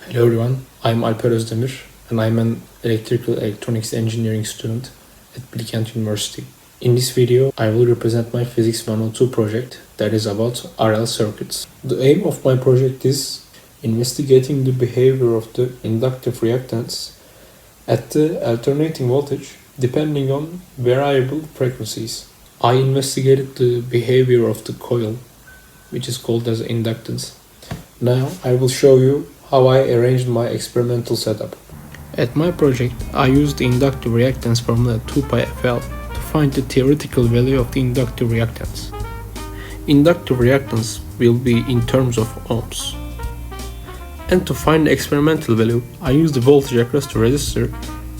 Hello everyone, I'm Alper Ozdemir and I'm an electrical electronics engineering student at Bilkent University. In this video, I will represent my Physics 102 project that is about RL circuits. The aim of my project is investigating the behavior of the inductive reactance at the alternating voltage depending on variable frequencies. I investigated the behavior of the coil, which is called as inductance. Now I will show you how I arranged my experimental setup. At my project, I used the inductive reactance formula 2πfL to find the theoretical value of the inductive reactance. Inductive reactance will be in terms of ohms. And to find the experimental value, I used the voltage across the resistor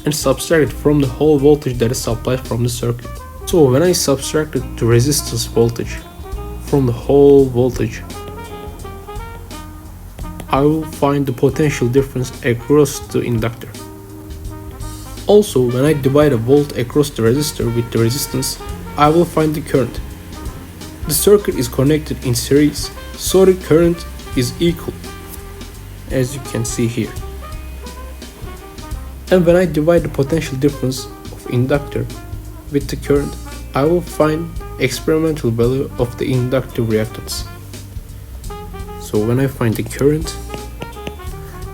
and subtracted from the whole voltage that is supplied from the circuit. So when I subtracted the resistance voltage from the whole voltage, I will find the potential difference across the inductor. Also, when I divide a volt across the resistor with the resistance, I will find the current. The circuit is connected in series, so the current is equal, as you can see here. And when I divide the potential difference of inductor with the current, I will find experimental value of the inductive reactance. So when I find the current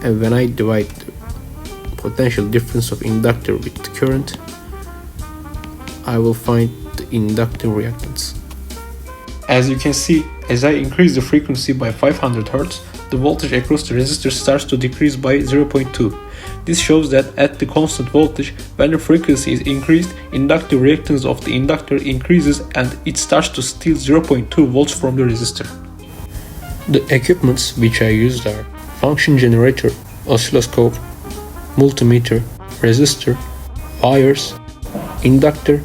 and when I divide the potential difference of inductor with the current, I will find the inductive reactance. As you can see, as I increase the frequency by 500 Hz, the voltage across the resistor starts to decrease by 0.2. This shows that at the constant voltage, when the frequency is increased, inductive reactance of the inductor increases and it starts to steal 0.2 volts from the resistor. The equipments which I used are function generator, oscilloscope, multimeter, resistor, wires, inductor.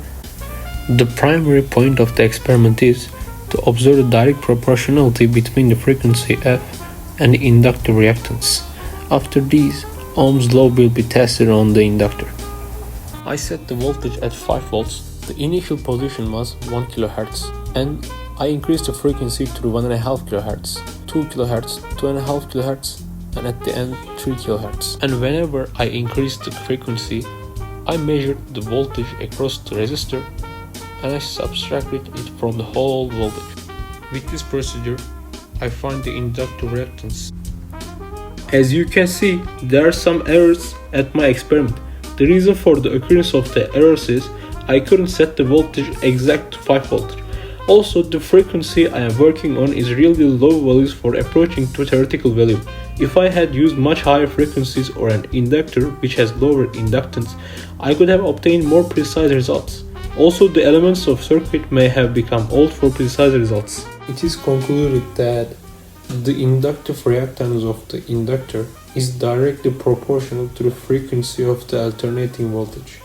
The primary point of the experiment is to observe the direct proportionality between the frequency f and the inductive reactance. After these, Ohm's law will be tested on the inductor. I set the voltage at 5 volts. The initial position was 1 kHz and I increased the frequency to 1.5 kHz, 2 kHz, 2.5 kHz, and at the end 3 kHz. And whenever I increased the frequency, I measured the voltage across the resistor and I subtracted it from the whole voltage. With this procedure, I find the inductive reactance. As you can see, there are some errors at my experiment. The reason for the occurrence of the errors is I couldn't set the voltage exact to 5 voltage. Also, the frequency I am working on is really low values for approaching to theoretical value. If I had used much higher frequencies or an inductor which has lower inductance, I could have obtained more precise results. Also, the elements of circuit may have become old for precise results. It is concluded that the inductive reactance of the inductor is directly proportional to the frequency of the alternating voltage.